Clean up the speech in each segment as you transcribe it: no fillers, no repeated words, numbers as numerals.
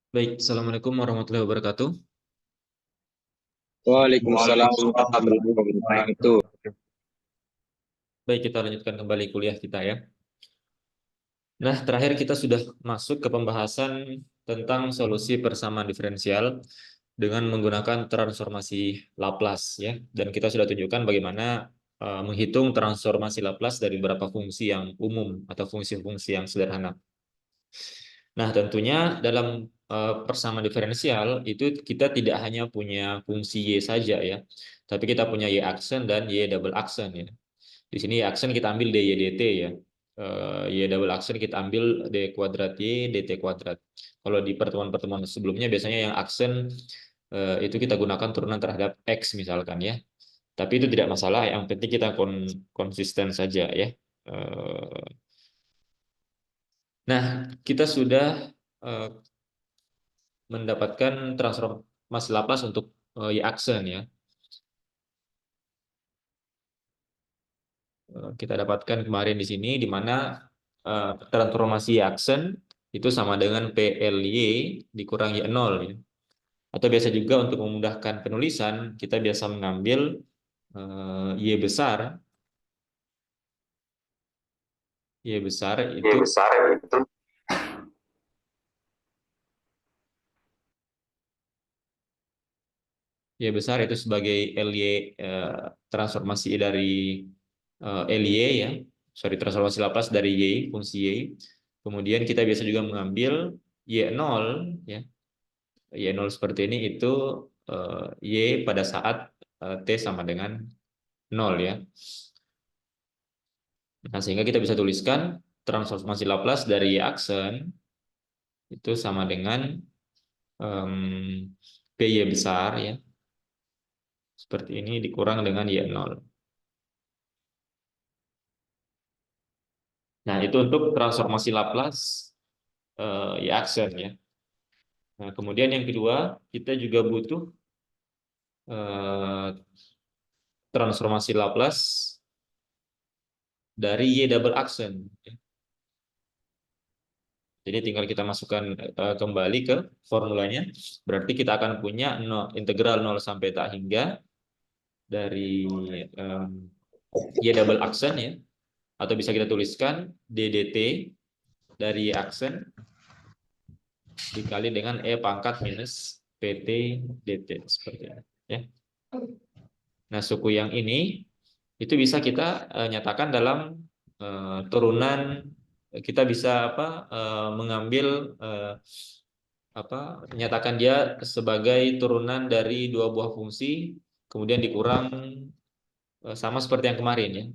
Baik, Assalamualaikum warahmatullahi wabarakatuh. Waalaikumsalam Waalaikumsalam. warahmatullahi wabarakatuh. Baik, kita lanjutkan kembali kuliah kita ya. Nah, terakhir kita sudah masuk ke pembahasan tentang solusi persamaan diferensial dengan menggunakan transformasi Laplace ya. Dan kita sudah tunjukkan bagaimana menghitung transformasi Laplace dari beberapa fungsi yang umum atau fungsi-fungsi yang sederhana. Nah, tentunya dalam persamaan diferensial itu kita tidak hanya punya fungsi Y saja ya, tapi kita punya Y aksen dan Y double aksen ya. Di sini Y aksen kita ambil dy dt ya. Y double aksen kita ambil d kuadrat Y dt kuadrat. Kalau di pertemuan-pertemuan sebelumnya biasanya yang aksen itu kita gunakan turunan terhadap X misalkan ya. Tapi itu tidak masalah, yang penting kita konsisten saja ya. Eh, Nah, kita sudah eh, mendapatkan transformasi Laplace untuk Y aksen ya. Kita dapatkan kemarin di sini di mana transformasi Y aksen itu sama dengan PLY dikurang Y0 ya. Atau biasa juga untuk memudahkan penulisan kita biasa mengambil Y besar. Y besar Ya itu besar itu. Y besar itu sebagai LY transformasi dari LY ya. Sorry, transformasi Laplace dari Y, fungsi Y. Kemudian kita biasa juga mengambil Y0 ya. Y0 seperti ini itu Y pada saat T sama dengan 0 ya. Nah, sehingga kita bisa tuliskan transformasi Laplace dari Y aksen itu sama dengan PY besar ya. Seperti ini dikurang dengan Y0. Nah, itu untuk transformasi Laplace Y aksen ya. Nah, kemudian yang kedua, kita juga butuh eh, transformasi Laplace dari Y double aksen. Jadi tinggal kita masukkan kembali ke formulanya. Berarti kita akan punya integral 0 sampai tak hingga dari Y double aksen ya. Atau bisa kita tuliskan ddt dari Y aksen dikali dengan E pangkat minus PT dt seperti ini ya. Nah, suku yang ini itu bisa kita nyatakan dalam turunan, kita bisa mengambil menyatakan dia sebagai turunan dari dua buah fungsi kemudian dikurang sama seperti yang kemarin ya.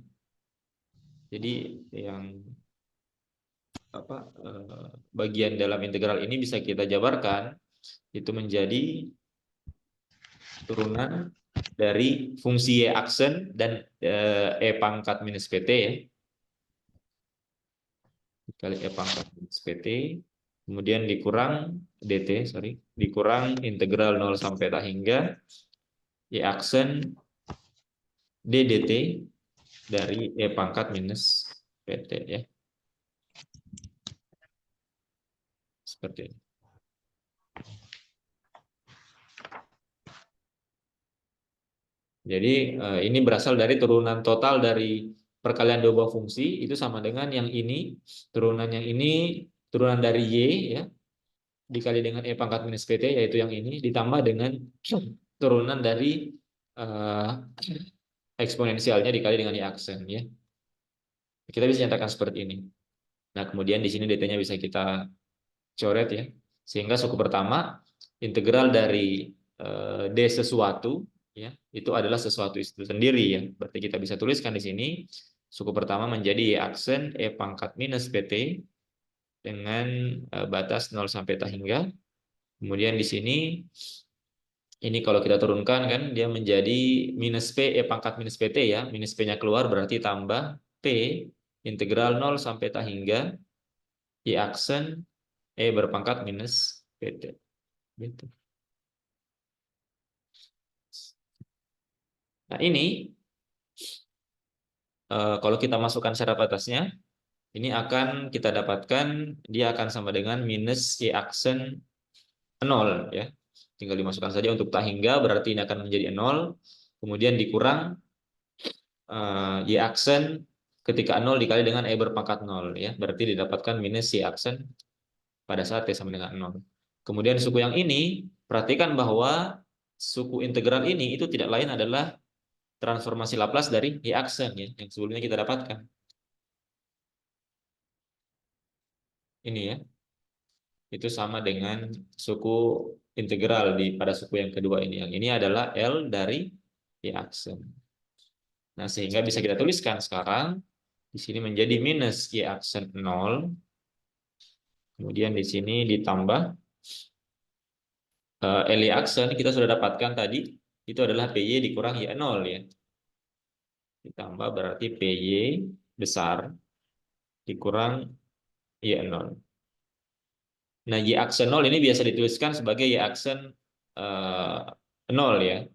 Jadi yang bagian dalam integral ini bisa kita jabarkan itu menjadi turunan dari fungsi Y aksen dan E pangkat minus PT ya. Dikali E pangkat minus PT. Kemudian dikurang dt, dikurang integral 0 sampai tak hingga Y aksen d dt dari E pangkat minus PT ya. Seperti ini. Jadi ini berasal dari turunan total dari perkalian dua buah fungsi itu sama dengan yang ini, turunan yang ini turunan dari Y ya dikali dengan E pangkat minus PT yaitu yang ini ditambah dengan turunan dari eh, eksponensialnya dikali dengan Y aksen ya. Kita bisa nyatakan seperti ini. Nah, kemudian di sini dt-nya bisa kita coret ya. Sehingga suku pertama integral dari d sesuatu ya, itu adalah sesuatu itu sendiri ya. Berarti kita bisa tuliskan di sini suku pertama menjadi Y aksen E pangkat minus PT dengan batas 0 sampai tak hingga. Kemudian di sini ini kalau kita turunkan kan dia menjadi minus P E pangkat minus PT ya. Minus P-nya keluar berarti tambah P integral 0 sampai tak hingga Y aksen E berpangkat minus PT. Gitu. Nah ini kalau kita masukkan syarat batasnya, ini akan kita dapatkan dia akan sama dengan minus Y aksen nol ya. Tinggal dimasukkan saja untuk tak hingga, berarti ini akan menjadi nol. Kemudian dikurang y aksen ketika 0 dikali dengan e berpangkat 0 ya. Berarti didapatkan minus y aksen pada saat t sama dengan 0. Kemudian suku yang ini, perhatikan bahwa suku integral ini itu tidak lain adalah transformasi Laplace dari y aksen ya, yang sebelumnya kita dapatkan. Ini ya. Itu sama dengan suku integral pada suku yang kedua ini. Yang ini adalah L dari y aksen. Nah, sehingga bisa kita tuliskan sekarang di sini menjadi minus y aksen 0. Kemudian di sini ditambah L y aksen kita sudah dapatkan tadi itu adalah PY dikurang Y0 ya. Ditambah berarti PY besar dikurang Y0. Nah, Y aksen 0 ini biasa dituliskan sebagai Y aksen 0 ya.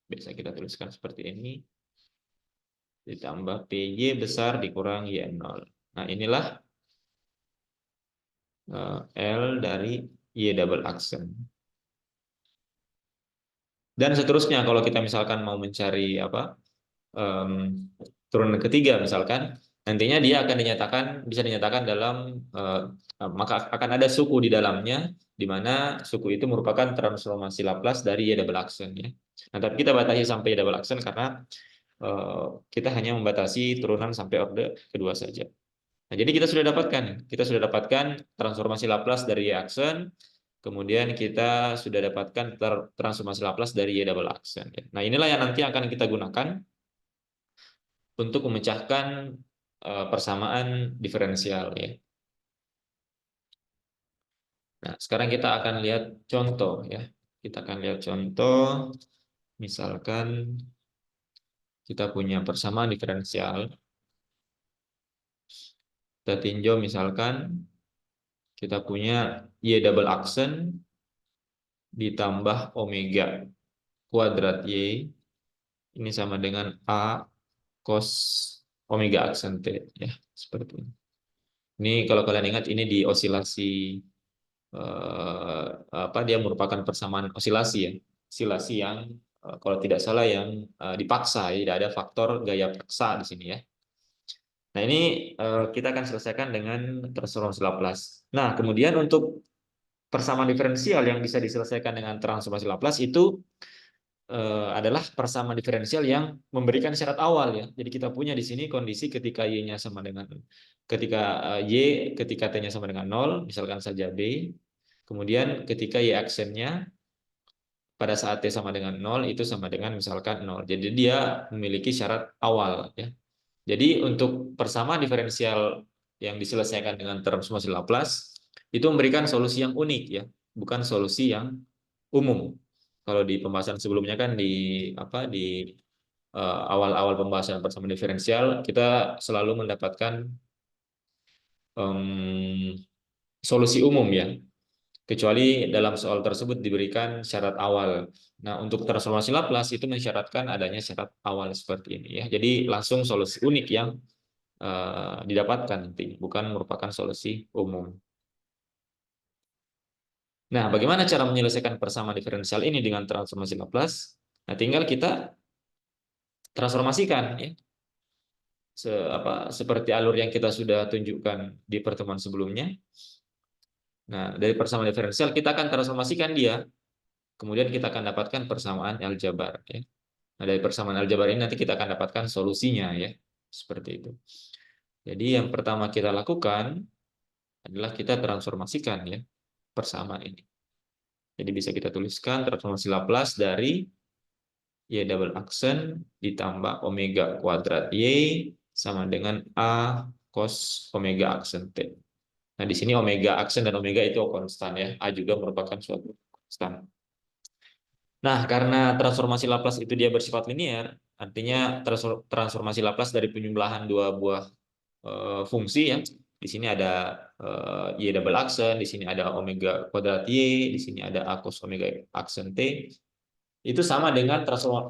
Biasa kita tuliskan seperti ini. Ditambah PY besar dikurang Y0. Nah, inilah L dari Y double aksen. Dan seterusnya kalau kita misalkan mau mencari turunan ketiga misalkan, nantinya dia akan bisa dinyatakan dalam maka akan ada suku di dalamnya, di mana suku itu merupakan transformasi Laplace dari Y double aksen ya. Nah, tapi kita batasi sampai Y double aksen karena kita hanya membatasi turunan sampai orde kedua saja. Nah, jadi kita sudah dapatkan transformasi Laplace dari Y aksen, kemudian kita sudah dapatkan transformasi Laplace dari Y double aksen ya. Nah, inilah yang nanti akan kita gunakan untuk memecahkan persamaan diferensial ya. Nah, sekarang kita akan lihat contoh ya. Kita akan lihat contoh, misalkan kita punya persamaan diferensial. Kita tinjau misalkan kita punya Y double aksen ditambah omega kuadrat Y ini sama dengan A cos omega aksen T ya, seperti ini. Ini kalau kalian ingat ini di osilasi dia merupakan persamaan osilasi ya. Osilasi yang kalau tidak salah yang dipaksa ya, tidak ada faktor gaya paksa di sini ya. Nah, ini kita akan selesaikan dengan transformasi Laplace. Nah, kemudian untuk persamaan diferensial yang bisa diselesaikan dengan transformasi Laplace itu adalah persamaan diferensial yang memberikan syarat awal ya. Jadi kita punya di sini kondisi ketika y-nya sama dengan ketika t-nya sama dengan 0, misalkan saja B. Kemudian ketika y aksennya pada saat t sama dengan 0 itu sama dengan misalkan 0. Jadi dia memiliki syarat awal ya. Jadi untuk persamaan diferensial yang diselesaikan dengan transformasi Laplace itu memberikan solusi yang unik ya, bukan solusi yang umum. Kalau di pembahasan sebelumnya kan di awal-awal pembahasan persamaan diferensial kita selalu mendapatkan solusi umum ya, kecuali dalam soal tersebut diberikan syarat awal. Nah, untuk transformasi Laplace itu mensyaratkan adanya syarat awal seperti ini ya. Jadi langsung solusi unik yang didapatkan nanti, bukan merupakan solusi umum. Nah, bagaimana cara menyelesaikan persamaan diferensial ini dengan transformasi Laplace? Nah, tinggal kita transformasikan ya. Seperti alur yang kita sudah tunjukkan di pertemuan sebelumnya. Nah, dari persamaan diferensial kita akan transformasikan dia. Kemudian kita akan dapatkan persamaan aljabar ya. Nah, dari persamaan aljabar ini nanti kita akan dapatkan solusinya ya. Seperti itu. Jadi yang pertama kita lakukan adalah kita transformasikan ya persamaan ini. Jadi bisa kita tuliskan transformasi Laplace dari Y double aksen ditambah omega kuadrat Y sama dengan A cos omega aksen T. Nah, di sini omega aksen dan omega itu konstan ya. A juga merupakan suatu konstan. Nah, karena transformasi Laplace itu dia bersifat linear, artinya transformasi Laplace dari penjumlahan dua buah fungsi ya. Di sini ada Y double aksen, di sini ada omega kuadrat Y, di sini ada A cos omega aksen T. Itu sama dengan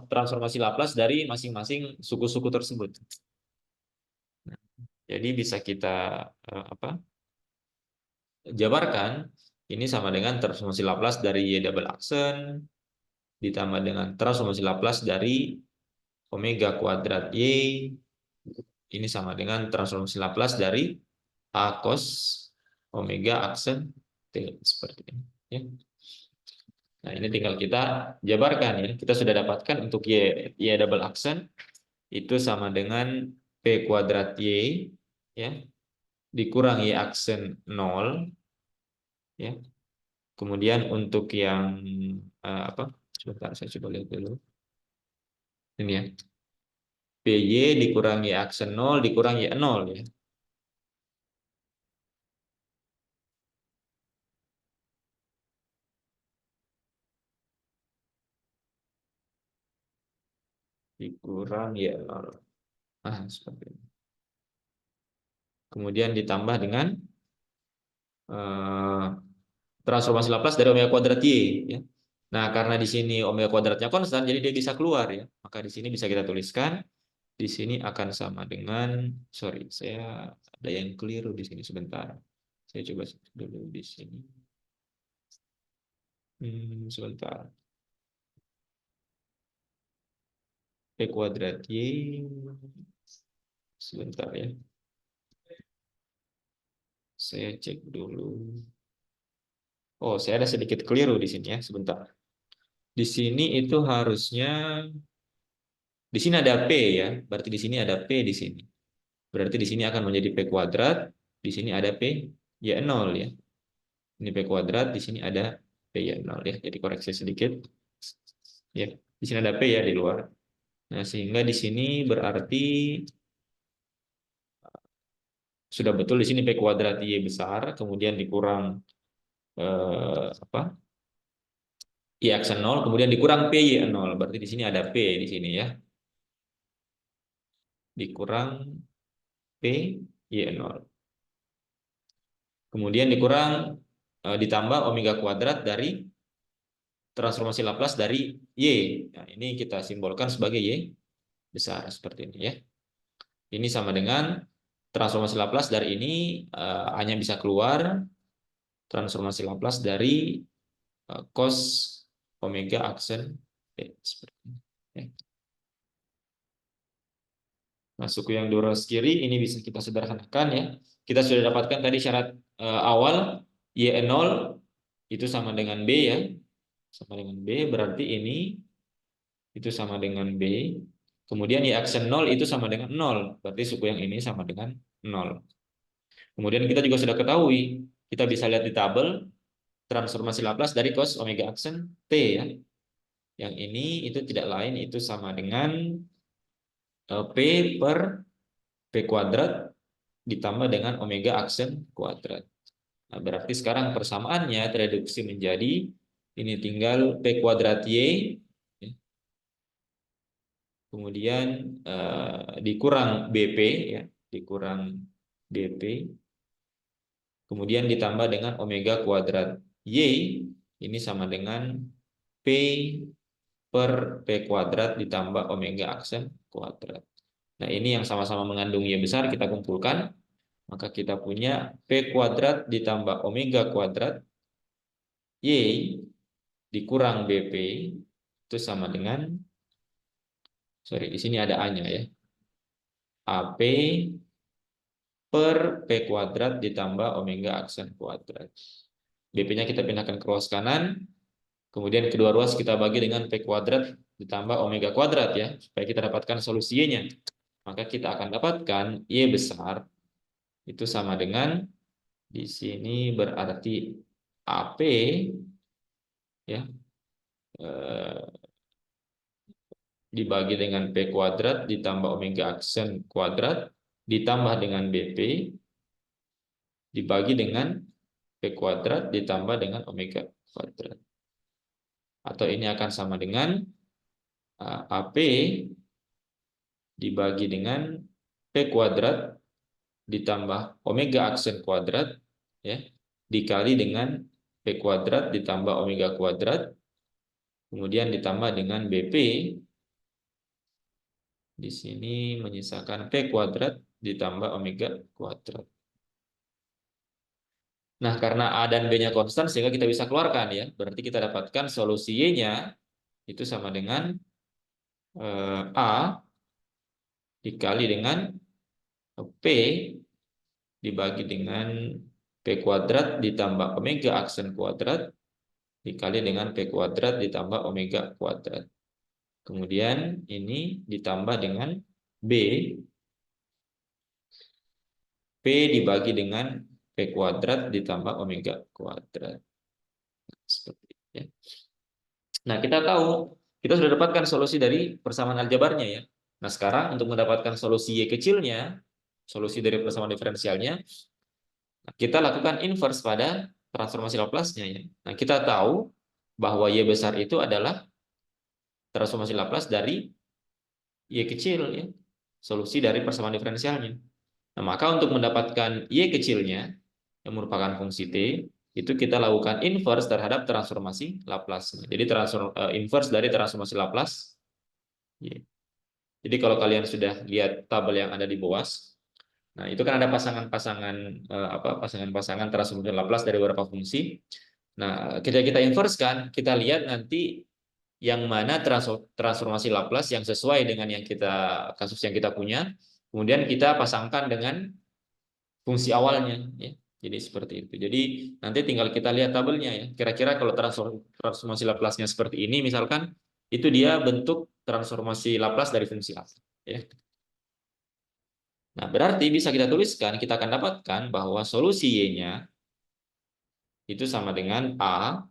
transformasi Laplace dari masing-masing suku-suku tersebut. Nah, jadi bisa kita jabarkan ini sama dengan transformasi Laplace dari Y double aksen ditambah dengan transformasi Laplace dari omega kuadrat Y, ini sama dengan transformasi Laplace dari A cos omega aksen T, seperti ini. Ya. Nah, ini tinggal kita jabarkan ya. Kita sudah dapatkan untuk Y double aksen itu sama dengan P kuadrat Y ya, dikurang Y aksen 0 ya. Kemudian untuk yang apa? Sebentar, saya coba lihat dulu. Ini ya. PY dikurangi aksen 0 dikurangi 0 ya. Dikurang ya 0. Seperti ini. Kemudian ditambah dengan eh, transformasi Laplace dari omega kuadrat Y ya. Nah, karena di sini omega kuadratnya konstan jadi dia bisa keluar ya. Maka di sini bisa kita tuliskan di sini akan sama dengan, sorry, saya ada yang keliru di sini sebentar. Saya coba dulu di sini. Sebentar. P kuadrat Y. Sebentar ya. Saya cek dulu. Oh, saya ada sedikit keliru di sini ya. Sebentar. Di sini itu harusnya di sini ada P ya. Berarti di sini ada P di sini. Berarti di sini akan menjadi P kuadrat. Di sini ada P y 0 ya. Ini P kuadrat, di sini ada P y 0 ya. Jadi koreksi sedikit. Ya, di sini ada P ya di luar. Nah, sehingga di sini berarti sudah betul di sini P kuadrat Y besar, kemudian dikurang apa? Y aksen 0, kemudian dikurang P Y 0. Berarti di sini ada P di sini ya. Dikurang P Y 0. Kemudian dikurang ditambah omega kuadrat dari transformasi Laplace dari Y. Nah, ini kita simbolkan sebagai Y besar seperti ini ya. Ini sama dengan transformasi Laplace dari ini hanya bisa keluar transformasi Laplace dari cos omega aksen P seperti ini. Ya. Nah, suku yang lurus kiri ini bisa kita sederhanakan ya. Kita sudah dapatkan tadi syarat awal Y0 itu sama dengan B ya. Sama dengan B berarti ini itu sama dengan B. Kemudian Y aksen 0 itu sama dengan 0. Berarti suku yang ini sama dengan 0. Kemudian kita juga sudah ketahui, kita bisa lihat di tabel transformasi Laplace dari cos omega aksen T ya. Yang ini itu tidak lain itu sama dengan P per P kuadrat ditambah dengan omega aksen kuadrat. Nah, berarti sekarang persamaannya tereduksi menjadi ini tinggal P kuadrat Y kemudian dikurang BP ya, dikurang BP kemudian ditambah dengan omega kuadrat Y ini sama dengan P per P kuadrat ditambah omega aksen kuadrat. Nah, ini yang sama-sama mengandung Y besar kita kumpulkan. Maka kita punya P kuadrat ditambah omega kuadrat Y dikurang BP itu sama dengan, sorry, di sini ada A-nya ya. AP per P kuadrat ditambah omega aksen kuadrat. BP-nya kita pindahkan ke ruas kanan. Kemudian kedua ruas kita bagi dengan P kuadrat ditambah omega kuadrat ya. Supaya kita dapatkan solusi Y-nya. Maka kita akan dapatkan Y besar itu sama dengan di sini berarti AP ya dibagi dengan P kuadrat ditambah omega aksen kuadrat ditambah dengan BP dibagi dengan P kuadrat ditambah dengan omega kuadrat. Atau ini akan sama dengan AP dibagi dengan P kuadrat ditambah omega aksen kuadrat ya dikali dengan P kuadrat ditambah omega kuadrat kemudian ditambah dengan BP di sini menyisakan P kuadrat ditambah omega kuadrat. Nah, karena A dan B-nya konstan sehingga kita bisa keluarkan ya. Berarti kita dapatkan solusi Y-nya itu sama dengan A dikali dengan P dibagi dengan P kuadrat ditambah omega aksen kuadrat dikali dengan P kuadrat ditambah omega kuadrat. Kemudian ini ditambah dengan B, P dibagi dengan P kuadrat ditambah omega kuadrat. Seperti itu ya. Nah, kita tahu, kita sudah dapatkan solusi dari persamaan aljabarnya ya. Nah, sekarang untuk mendapatkan solusi Y kecilnya, solusi dari persamaan diferensialnya, kita lakukan inverse pada transformasi Laplace-nya ya. Nah, kita tahu bahwa Y besar itu adalah transformasi Laplace dari Y kecil ya. Solusi dari persamaan diferensialnya. Nah, maka untuk mendapatkan Y kecilnya yang merupakan fungsi T, itu kita lakukan inverse terhadap transformasi Laplace. Jadi inverse dari transformasi Laplace. Y. Jadi kalau kalian sudah lihat tabel yang ada di bawah, nah itu kan ada pasangan-pasangan transformasi Laplace dari beberapa fungsi. Nah, ketika kita inverse kan, kita lihat nanti yang mana transformasi Laplace yang sesuai dengan kasus yang kita punya, kemudian kita pasangkan dengan fungsi awalnya ya. Jadi seperti itu. Jadi nanti tinggal kita lihat tabelnya ya. Kira-kira kalau transformasi Laplace-nya seperti ini misalkan itu dia bentuk transformasi Laplace dari fungsi A ya. Nah, berarti bisa kita tuliskan, kita akan dapatkan bahwa solusi Y-nya itu sama dengan A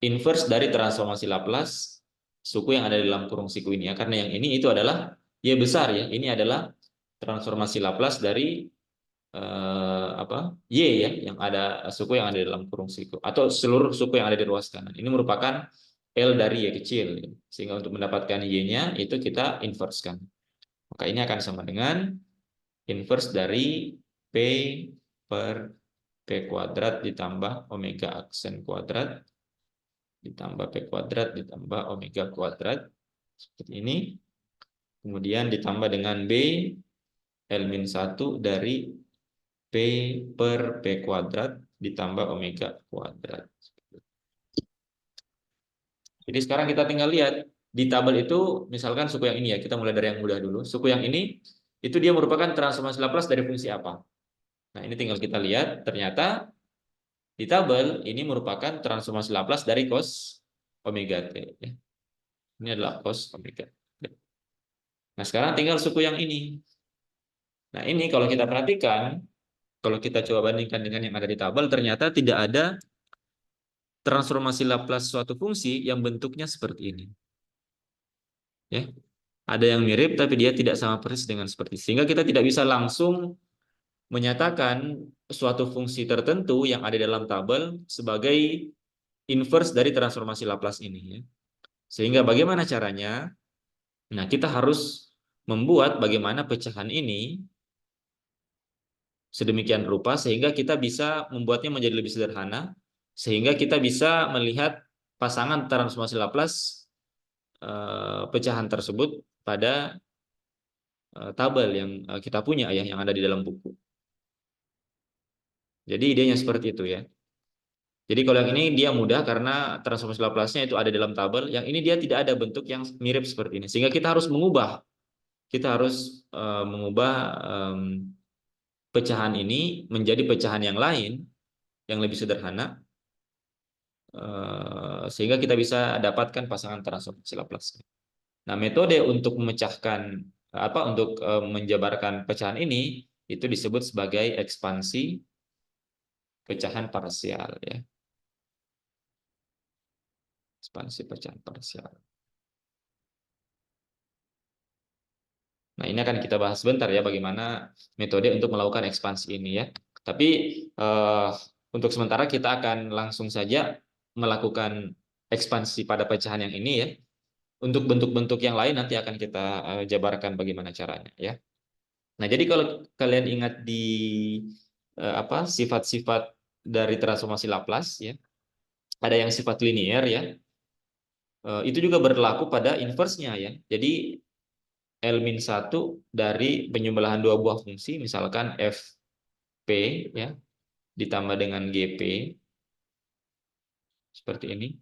inverse dari transformasi Laplace suku yang ada di dalam kurung siku ini ya. Karena yang ini itu adalah Y besar ya. Ini adalah transformasi Laplace dari Y ya, yang ada suku yang ada di dalam kurung siku atau seluruh suku yang ada di ruas kanan. Ini merupakan L dari Y kecil. Ya. Sehingga untuk mendapatkan Y-nya itu kita inverse-kan. Maka ini akan sama dengan inverse dari P per P kuadrat ditambah omega aksen kuadrat ditambah P kuadrat ditambah omega kuadrat seperti ini. Kemudian ditambah dengan B L-1 dari P per P kuadrat ditambah omega kuadrat. Jadi sekarang kita tinggal lihat di tabel itu misalkan suku yang ini ya, kita mulai dari yang mudah dulu. Suku yang ini itu dia merupakan transformasi Laplace dari fungsi apa? Nah, ini tinggal kita lihat ternyata di tabel ini merupakan transformasi Laplace dari cos omega t ya. Ini adalah cos omega t. Nah, sekarang tinggal suku yang ini. Nah, ini kalau kita perhatikan, kalau kita coba bandingkan dengan yang ada di tabel, ternyata tidak ada transformasi Laplace suatu fungsi yang bentuknya seperti ini. Ya. Ada yang mirip tapi dia tidak sama persis dengan seperti ini. Sehingga kita tidak bisa langsung menyatakan suatu fungsi tertentu yang ada dalam tabel sebagai inverse dari transformasi Laplace ini ya. Sehingga bagaimana caranya? Nah, kita harus membuat bagaimana pecahan ini sedemikian rupa sehingga kita bisa membuatnya menjadi lebih sederhana sehingga kita bisa melihat pasangan transformasi Laplace pecahan tersebut pada tabel yang kita punya ya yang ada di dalam buku. Jadi idenya seperti itu ya. Jadi kalau yang ini dia mudah karena transformasi Laplace-nya itu ada dalam tabel, yang ini dia tidak ada bentuk yang mirip seperti ini. Sehingga kita harus mengubah pecahan ini menjadi pecahan yang lain yang lebih sederhana sehingga kita bisa dapatkan pasangan transformasi Laplace. Nah, metode untuk untuk menjabarkan pecahan ini itu disebut sebagai ekspansi pecahan parsial ya. Ekspansi pecahan parsial. Nah, ini akan kita bahas sebentar ya bagaimana metode untuk melakukan ekspansi ini ya. Tapi untuk sementara kita akan langsung saja melakukan ekspansi pada pecahan yang ini ya. Untuk bentuk-bentuk yang lain nanti akan kita jabarkan bagaimana caranya ya. Nah, jadi kalau kalian ingat di sifat-sifat dari transformasi Laplace ya. Ada yang sifat linier ya. Itu juga berlaku pada inverse-nya ya. Jadi L-1 dari penyembelahan dua buah fungsi misalkan fp ya ditambah dengan GP seperti ini,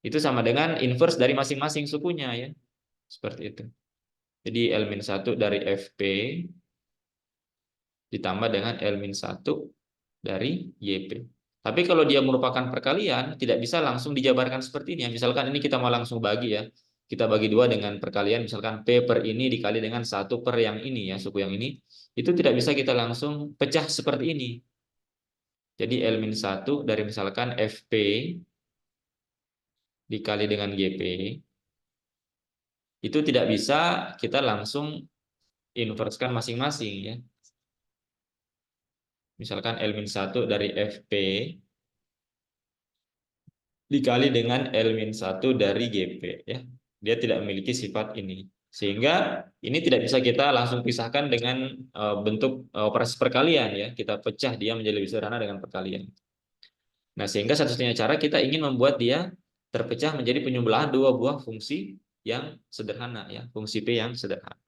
itu sama dengan inverse dari masing-masing sukunya ya. Seperti itu. Jadi L-1 dari FP ditambah dengan L-1 dari YP. Tapi kalau dia merupakan perkalian, tidak bisa langsung dijabarkan seperti ini. Misalkan ini kita mau langsung bagi ya. Kita bagi dua dengan perkalian, misalkan P per ini dikali dengan 1 per yang ini ya, suku yang ini. Itu tidak bisa kita langsung pecah seperti ini. Jadi L-1 dari misalkan FP dikali dengan GP, itu tidak bisa kita langsung inverskan masing-masing ya. Misalkan L-1 dari FP dikali dengan L-1 dari GP ya. Dia tidak memiliki sifat ini. Sehingga ini tidak bisa kita langsung pisahkan dengan bentuk operasi perkalian ya. Kita pecah dia menjadi lebih sederhana dengan perkalian. Nah, sehingga satu-satunya cara kita ingin membuat dia terpecah menjadi penyembelahan dua buah fungsi yang sederhana ya, fungsi P yang sederhana.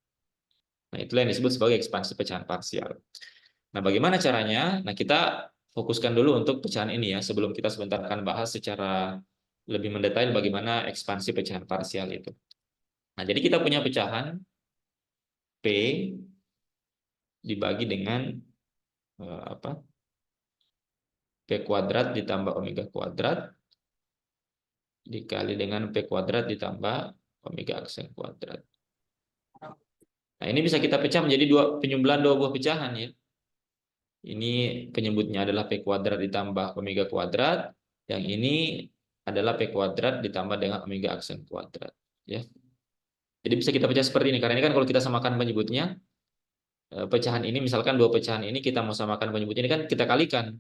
Nah, itulah yang disebut sebagai ekspansi pecahan parsial. Nah, bagaimana caranya? Nah, kita fokuskan dulu untuk pecahan ini ya, sebelum kita sebentar akan bahas secara lebih mendetail bagaimana ekspansi pecahan parsial itu. Nah, jadi kita punya pecahan P dibagi dengan apa? P kuadrat ditambah omega kuadrat dikali dengan P kuadrat ditambah omega aksen kuadrat. Nah, ini bisa kita pecah menjadi penyembelahan dua buah pecahan ya. Ini penyebutnya adalah P kuadrat ditambah omega kuadrat. Yang ini adalah P kuadrat ditambah dengan omega aksen kuadrat. Ya. Jadi bisa kita pecah seperti ini. Karena ini kan kalau kita samakan penyebutnya, pecahan ini misalkan dua pecahan ini kita mau samakan penyebutnya ini kan kita kalikan.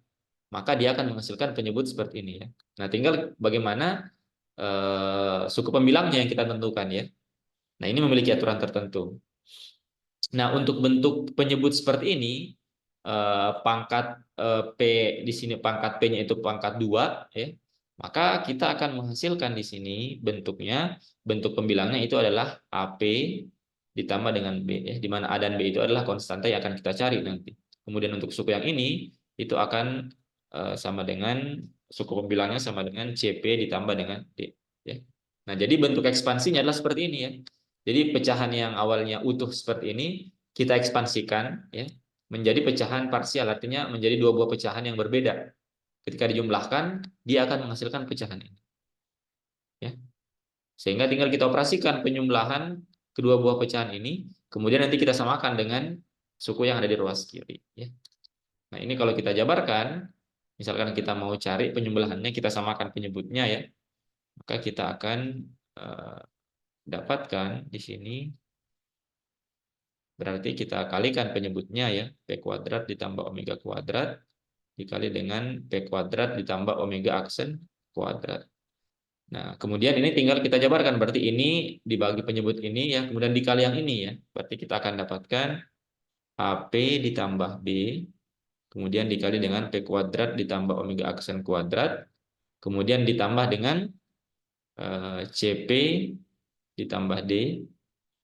Maka dia akan menghasilkan penyebut seperti ini ya. Nah, tinggal bagaimana suku pembilangnya yang kita tentukan ya. Nah, ini memiliki aturan tertentu. Nah, untuk bentuk penyebut seperti ini, pangkat P di sini pangkat P-nya itu pangkat 2 ya. Maka kita akan menghasilkan di sini bentuknya, bentuk pembilangnya itu adalah AP ditambah dengan B ya, di mana A dan B itu adalah konstanta yang akan kita cari nanti. Kemudian untuk suku yang ini itu akan sama dengan suku pembilangnya sama dengan CP ditambah dengan D ya. Nah, jadi bentuk ekspansinya adalah seperti ini ya. Jadi pecahan yang awalnya utuh seperti ini kita ekspansikan ya menjadi pecahan parsial, artinya menjadi dua buah pecahan yang berbeda. Ketika dijumlahkan, dia akan menghasilkan pecahan ini. Ya. Sehingga tinggal kita operasikan penyembelahan kedua buah pecahan ini, kemudian nanti kita samakan dengan suku yang ada di ruas kiri. Ya. Nah, ini kalau kita jabarkan, misalkan kita mau cari penyembelahannya, kita samakan penyebutnya ya, maka kita akan dapatkan di sini. Berarti kita kalikan penyebutnya ya, P kuadrat ditambah omega kuadrat dikali dengan P kuadrat ditambah omega aksen kuadrat. Nah, kemudian ini tinggal kita jabarkan. Berarti ini dibagi penyebut ini ya, kemudian dikali yang ini ya. Berarti kita akan dapatkan AP ditambah B, kemudian dikali dengan P kuadrat ditambah omega aksen kuadrat, kemudian ditambah dengan CP ditambah D,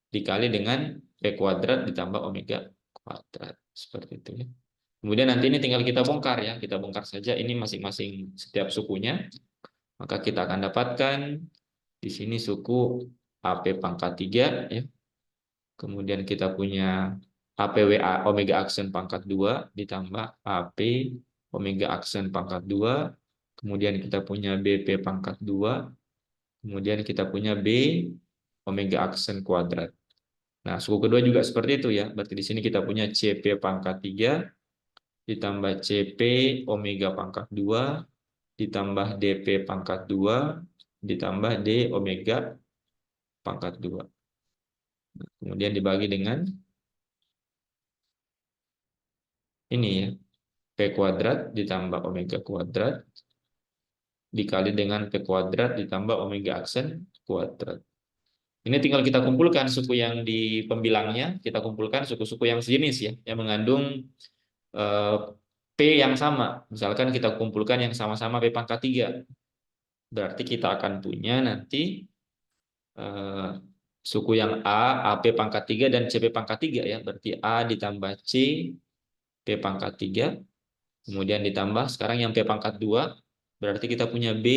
dikali dengan P kuadrat ditambah omega kuadrat. Seperti itu ya. Kemudian nanti ini tinggal kita bongkar ya. Kita bongkar saja ini masing-masing setiap sukunya. Maka kita akan dapatkan di sini suku AP pangkat 3 ya. Kemudian kita punya APWA omega aksen pangkat 2 ditambah AP omega aksen pangkat 2. Kemudian kita punya BP pangkat 2. Kemudian kita punya B omega aksen kuadrat. Nah, suku kedua juga seperti itu ya. Berarti di sini kita punya CP pangkat 3 ditambah CP omega pangkat 2 ditambah DP pangkat 2 ditambah D omega pangkat 2. Nah, kemudian dibagi dengan ini ya. P kuadrat ditambah omega kuadrat dikali dengan P kuadrat ditambah omega aksen kuadrat. Ini tinggal kita kumpulkan suku yang di pembilangnya, kita kumpulkan suku-suku yang sejenis ya, yang mengandung P yang sama. Misalkan kita kumpulkan yang sama-sama P pangkat 3. Berarti kita akan punya nanti suku yang A, AP pangkat 3 dan CP pangkat 3 ya. Berarti A ditambah C, P pangkat 3 Kemudian ditambah sekarang yang P pangkat 2, berarti kita punya B,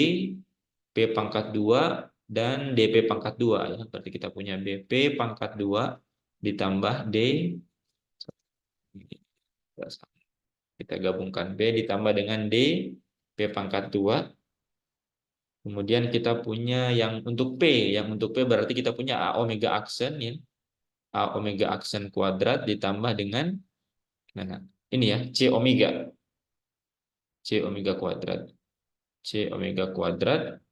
P pangkat 2, dan DP pangkat 2 ya. Berarti kita punya BP pangkat 2 ditambah D, kita gabungkan B ditambah dengan D, P pangkat 2. Kemudian kita punya yang untuk P, berarti kita punya A omega aksen ya. A omega aksen kuadrat ditambah dengan ini ya, C omega. C omega kuadrat. C omega kuadrat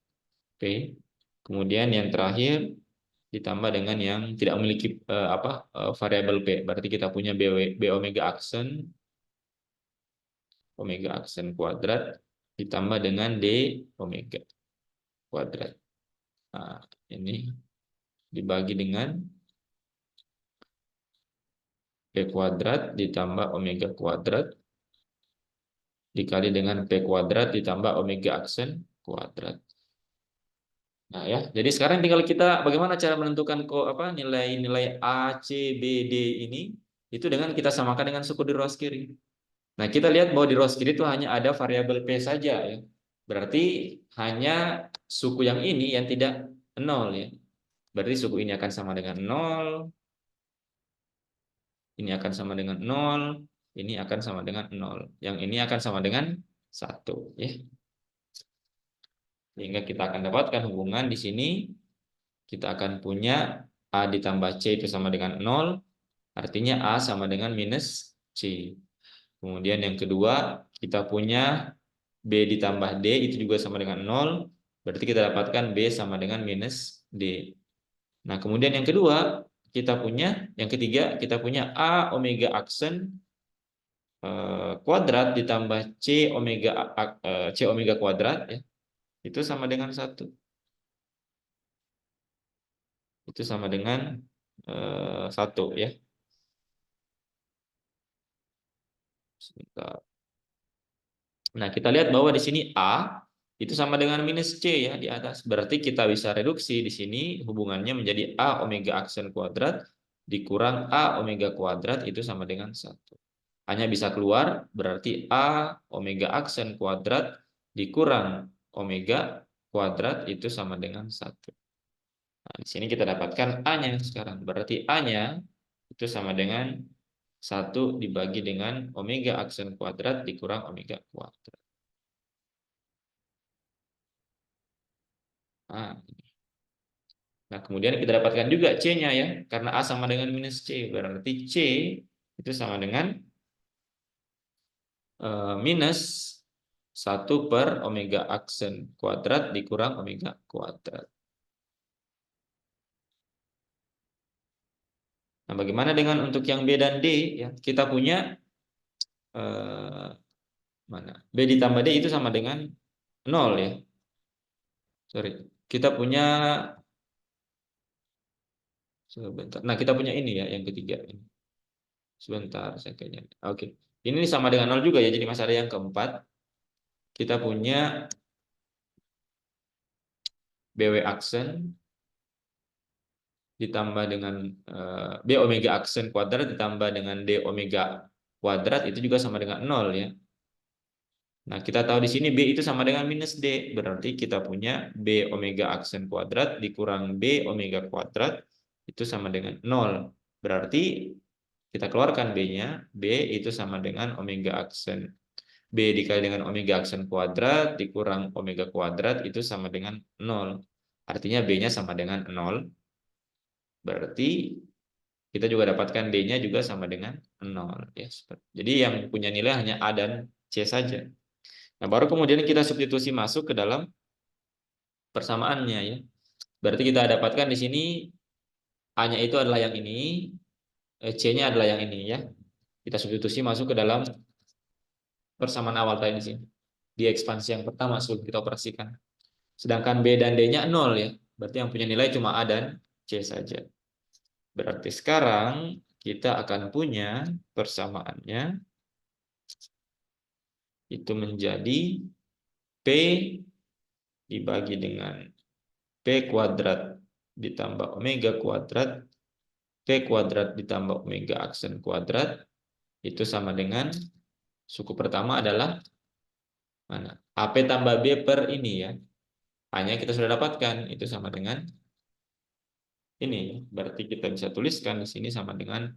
P. Kemudian yang terakhir ditambah dengan yang tidak memiliki variabel P. Berarti kita punya B omega aksen kuadrat ditambah dengan D omega kuadrat. Nah, ini dibagi dengan P kuadrat ditambah omega kuadrat dikali dengan P kuadrat ditambah omega aksen kuadrat. Nah ya, jadi sekarang tinggal kita bagaimana cara menentukan nilai-nilai A, C, B, D ini itu dengan kita samakan dengan suku di ruas kiri. Nah, kita lihat bahwa di ruas kiri itu hanya ada variabel P saja ya. Berarti hanya suku yang ini yang tidak 0 ya. Berarti suku ini akan sama dengan 0, ini akan sama dengan 0, ini akan sama dengan 0. Yang ini akan sama dengan 1 ya. Sehingga kita akan dapatkan hubungan di sini, kita akan punya A ditambah C itu sama dengan 0, artinya A sama dengan minus C. Kemudian yang kedua, kita punya B ditambah D itu juga sama dengan 0, berarti kita dapatkan B sama dengan minus D. Nah, kemudian yang kedua, yang ketiga, kita punya A omega aksen kuadrat ditambah C omega kuadrat ya. Itu sama dengan 1. Itu sama dengan 1 ya. Sebentar. Nah, kita lihat bahwa di sini A itu sama dengan minus C ya di atas. Berarti kita bisa reduksi di sini hubungannya menjadi A omega aksen kuadrat dikurang A omega kuadrat itu sama dengan 1. Hanya bisa keluar berarti A omega aksen kuadrat dikurang omega kuadrat itu sama dengan 1. Nah, di sini kita dapatkan A-nya sekarang. Berarti A-nya itu sama dengan 1 dibagi dengan omega aksen kuadrat dikurang omega kuadrat. Nah, kemudian kita dapatkan juga C-nya ya. Karena A sama dengan minus C. Berarti C itu sama dengan minus 1 per omega aksen kuadrat dikurang omega kuadrat. Nah, bagaimana dengan untuk yang B dan D? Ya, kita punya B ditambah D itu sama dengan 0 ya. Sorry. Kita punya sebentar. Nah, kita punya ini ya yang ketiga. Sebentar, saya kayaknya. Oke. Ini sama dengan 0 juga ya. Jadi masih ada yang keempat. Kita punya BW aksen ditambah dengan B omega aksen kuadrat ditambah dengan D omega kuadrat itu juga sama dengan 0 ya. Nah, kita tahu di sini B itu sama dengan minus D. Berarti kita punya B omega aksen kuadrat dikurang B omega kuadrat itu sama dengan 0. Berarti kita keluarkan B-nya. B itu sama dengan omega aksen. B dikali dengan omega aksen kuadrat dikurang omega kuadrat itu sama dengan 0. Artinya B-nya sama dengan 0. Berarti kita juga dapatkan D-nya juga sama dengan 0. Ya. Jadi yang punya nilai hanya A dan C saja. Nah, baru kemudian kita substitusi masuk ke dalam persamaannya ya. Berarti kita dapatkan di sini A-nya itu adalah yang ini, C-nya adalah yang ini ya. Kita substitusi masuk ke dalam persamaan awal tadi di sini. Di ekspansi yang pertama sudah kita operasikan. Sedangkan B dan D-nya 0 ya. Berarti yang punya nilai cuma A dan C saja. Berarti sekarang kita akan punya persamaannya itu menjadi P dibagi dengan P kuadrat ditambah omega kuadrat, P kuadrat ditambah omega aksen kuadrat, itu sama dengan Suku pertama adalah mana? AP tambah B per ini ya. Hanya kita sudah dapatkan itu sama dengan ini. Berarti kita bisa tuliskan di sini sama dengan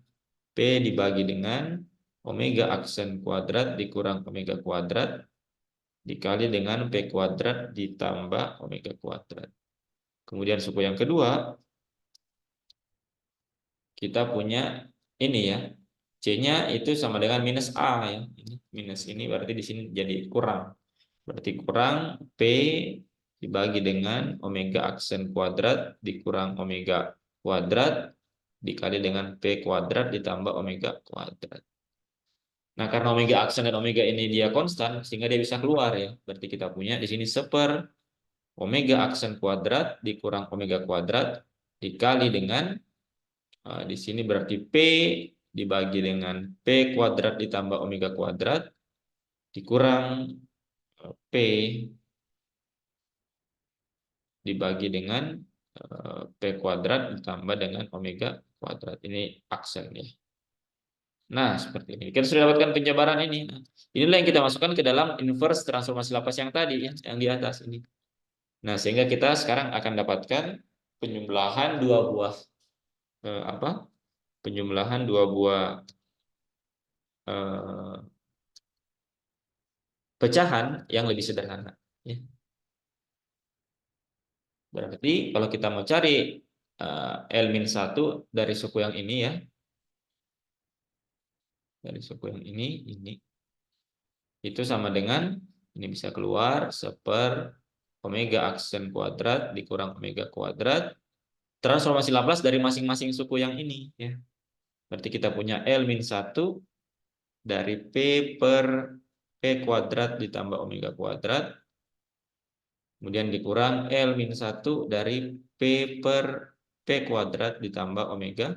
P dibagi dengan omega aksen kuadrat dikurang omega kuadrat dikali dengan P kuadrat ditambah omega kuadrat. Kemudian suku yang kedua, kita punya ini ya. C-nya itu sama dengan minus A ya. Ini minus ini berarti di sini jadi kurang. Berarti kurang P dibagi dengan omega aksen kuadrat dikurang omega kuadrat dikali dengan P kuadrat ditambah omega kuadrat. Nah, karena omega aksen dan omega ini dia konstan, sehingga dia bisa keluar ya. Berarti kita punya di sini seper omega aksen kuadrat dikurang omega kuadrat dikali dengan di sini berarti P dibagi dengan P kuadrat ditambah omega kuadrat dikurang P dibagi dengan P kuadrat ditambah dengan omega kuadrat. Ini aksen ya. Nah, seperti ini. Kita sudah dapatkan penjabaran ini. Nah, inilah yang kita masukkan ke dalam inverse transformasi Laplace yang tadi ya, yang di atas ini. Nah, sehingga kita sekarang akan dapatkan penjumlahan dua buah penjumlahan dua buah pecahan yang lebih sederhana ya. Berarti kalau kita mau cari L-1 dari suku yang ini ya. Dari suku yang ini itu sama dengan ini bisa keluar seper omega aksen kuadrat dikurang omega kuadrat transformasi Laplace dari masing-masing suku yang ini ya. Berarti kita punya L-1 dari P per P kuadrat ditambah omega kuadrat kemudian dikurang L-1 dari P per P kuadrat ditambah omega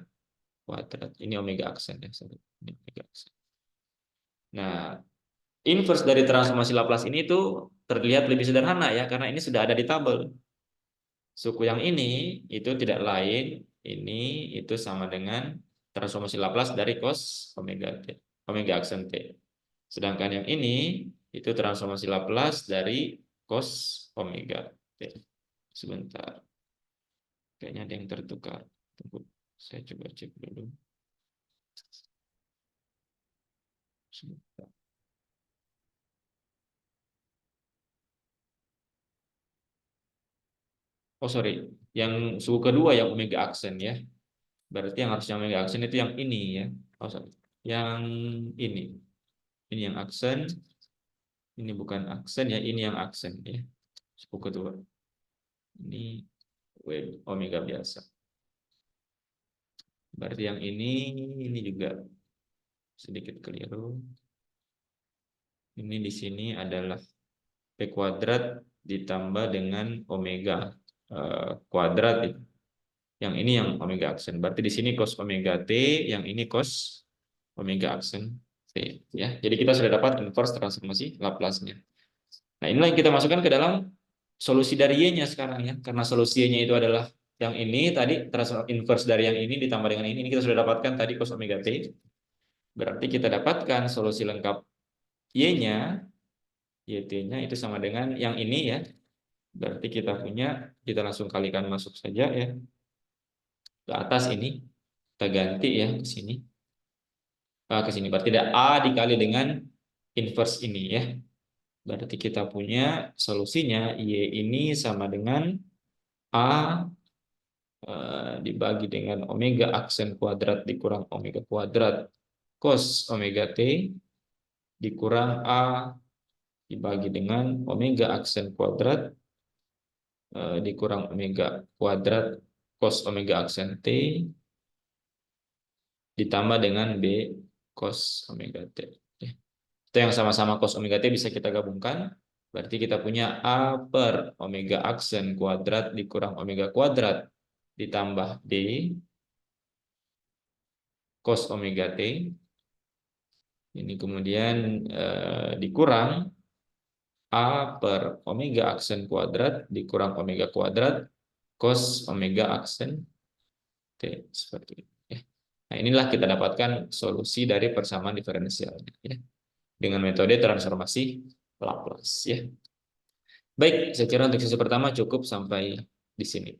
kuadrat. Ini omega aksen ya. Ini omega aksen. Nah, inverse dari transformasi Laplace ini tuh terlihat lebih sederhana ya, karena ini sudah ada di tabel. Suku yang ini itu tidak lain, ini itu sama dengan transformasi Laplace dari cos omega t, omega aksen t. Sedangkan yang ini itu transformasi Laplace dari cos omega t. Sebentar. Kayaknya ada yang tertukar. Tunggu, saya coba cek dulu. Sebentar. Oh sorry, yang suku kedua yang omega aksen ya. Berarti yang harusnya omega aksen itu yang ini ya. Oh sorry, yang ini. Ini yang aksen. Ini bukan aksen ya, ini yang aksen ya. Suku kedua. Ini omega biasa. Berarti yang ini juga sedikit keliru. Ini di sini adalah P kuadrat ditambah dengan omega kuadrat. Yang ini yang omega aksen. Berarti di sini cos omega T, yang ini cos omega aksen T. Ya, jadi kita sudah dapat inverse transformasi Laplace-nya. Nah, inilah yang kita masukkan ke dalam solusi dari Y-nya sekarang ya. Karena solusi Y-nya itu adalah yang ini tadi inverse dari yang ini ditambah dengan ini kita sudah dapatkan tadi cos omega T. Berarti kita dapatkan solusi lengkap Y-nya, YT-nya itu sama dengan yang ini ya. Berarti kita punya, kita langsung kalikan masuk saja ya. Ke atas ini, kita ganti ya ke sini. Ke sini berarti ada A dikali dengan inverse ini ya. Berarti kita punya solusinya Y ini sama dengan A dibagi dengan omega aksen kuadrat dikurang omega kuadrat cos omega T dikurang A dibagi dengan omega aksen kuadrat dikurang omega kuadrat cos omega aksen T ditambah dengan B cos omega T. Itu yang sama-sama cos omega T bisa kita gabungkan. Berarti kita punya A per omega aksen kuadrat dikurang omega kuadrat ditambah D cos omega T. Ini kemudian dikurang A per omega aksen kuadrat dikurang omega kuadrat cos omega aksen T. Seperti ini. Nah, inilah kita dapatkan solusi dari persamaan diferensialnya. Ya. dengan metode transformasi Laplace ya. Baik, saya kira untuk sesi pertama cukup sampai di sini.